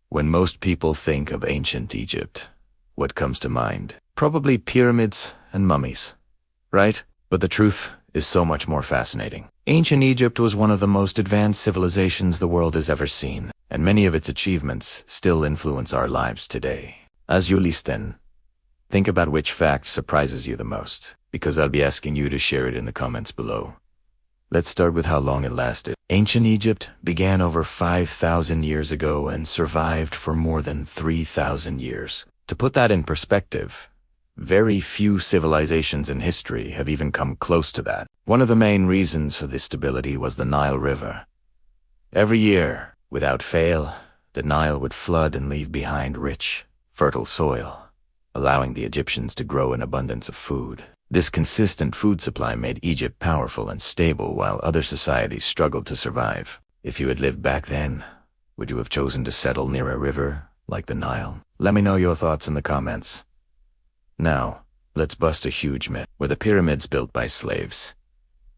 When most people think of ancient Egypt, what comes to mind? Probably pyramids and mummies, right? But the truth is so much more fascinating. Ancient Egypt was one of the most advanced civilizations the world has ever seen, and many of its achievements still influence our lives today. As you listen, think about which fact surprises you the most, because I'll be asking you to share it in the comments below. Let's start with how long it lasted. Ancient Egypt began over 5,000 years ago and survived for more than 3,000 years. To put that in perspective, very few civilizations in history have even come close to that. One of the main reasons for this stability was the Nile River. Every year, without fail, the Nile would flood and leave behind rich, fertile soil, allowing the Egyptians to grow an abundance of food. This consistent food supply made Egypt powerful and stable while other societies struggled to survive. If you had lived back then, would you have chosen to settle near a river like the Nile? Let me know your thoughts in the comments. Now, let's bust a huge myth. Were the pyramids built by slaves?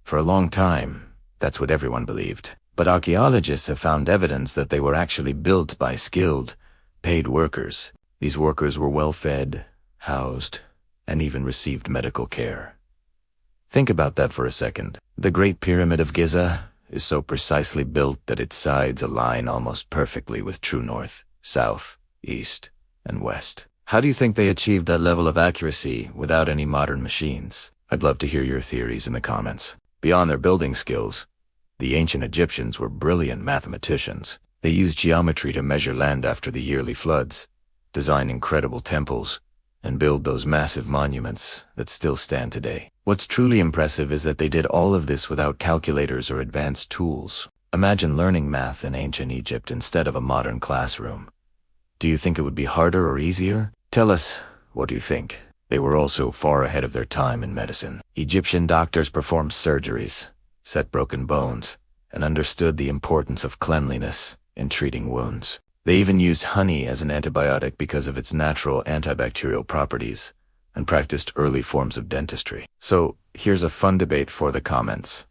For a long time, that's what everyone believed. But archaeologists have found evidence that they were actually built by skilled, paid workers. These workers were well-fed, housed, and even received medical care. Think about that for a second. The Great Pyramid of Giza is so precisely built that its sides align almost perfectly with true north, south, east, and west. How do you think they achieved that level of accuracy without any modern machines? I'd love to hear your theories in the comments. Beyond their building skills, the ancient Egyptians were brilliant mathematicians. They used geometry to measure land after the yearly floods, design incredible temples, and build those massive monuments that still stand today. What's truly impressive is that they did all of this without calculators or advanced tools. Imagine learning math in ancient Egypt instead of a modern classroom. Do you think it would be harder or easier? Tell us, what do you think? They were also far ahead of their time in medicine. Egyptian doctors performed surgeries, set broken bones, and understood the importance of cleanliness in treating wounds. They even used honey as an antibiotic because of its natural antibacterial properties, and practiced early forms of dentistry. So, here's a fun debate for the comments.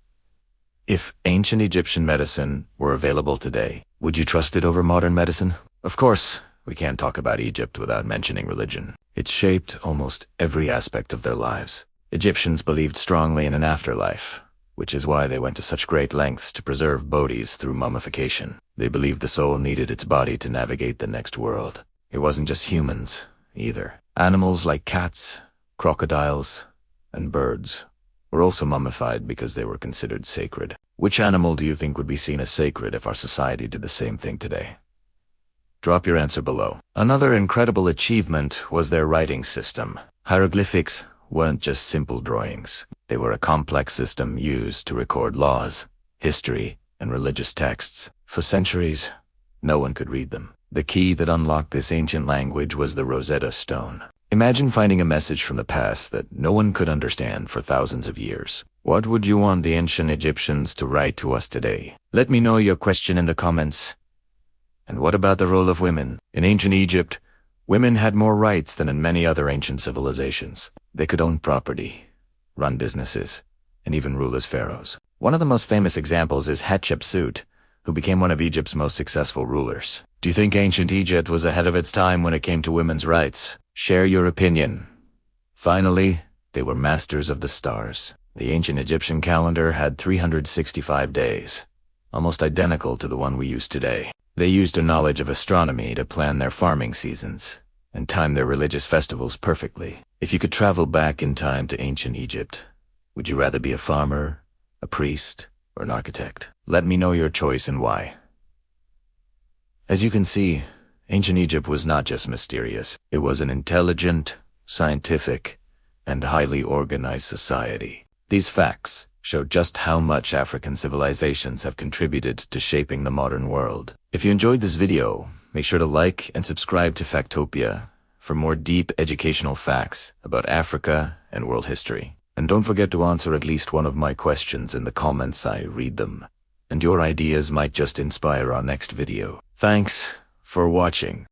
If ancient Egyptian medicine were available today, would you trust it over modern medicine? Of course, we can't talk about Egypt without mentioning religion. It shaped almost every aspect of their lives. Egyptians believed strongly in an afterlife, which is why they went to such great lengths to preserve bodies through mummification. They believed the soul needed its body to navigate the next world. It wasn't just humans, either. Animals like cats, crocodiles, and birds were also mummified because they were considered sacred. Which animal do you think would be seen as sacred if our society did the same thing today? Drop your answer below. Another incredible achievement was their writing system. Hieroglyphics weren't just simple drawings. They were a complex system used to record laws, history, and religious texts. For centuries, no one could read them. The key that unlocked this ancient language was the Rosetta Stone. Imagine finding a message from the past that no one could understand for thousands of years. What would you want the ancient Egyptians to write to us today? Let me know your question in the comments. And what about the role of women? In ancient Egypt, women had more rights than in many other ancient civilizations. They could own property, run businesses, and even rule as pharaohs. One of the most famous examples is Hatshepsut, who became one of Egypt's most successful rulers. Do you think ancient Egypt was ahead of its time when it came to women's rights? Share your opinion. Finally, they were masters of the stars. The ancient Egyptian calendar had 365 days, almost identical to the one we use today. They used their knowledge of astronomy to plan their farming seasons and time their religious festivals perfectly. If you could travel back in time to ancient Egypt, would you rather be a farmer, a priest, or an architect? Let me know your choice and why. As you can see, ancient Egypt was not just mysterious. It was an intelligent, scientific, and highly organized society. These facts show just how much African civilizations have contributed to shaping the modern world. If you enjoyed this video, make sure to like and subscribe to Factopia for more deep educational facts about Africa and world history. And don't forget to answer at least one of my questions in the comments. I read them, and your ideas might just inspire our next video. Thanks for watching.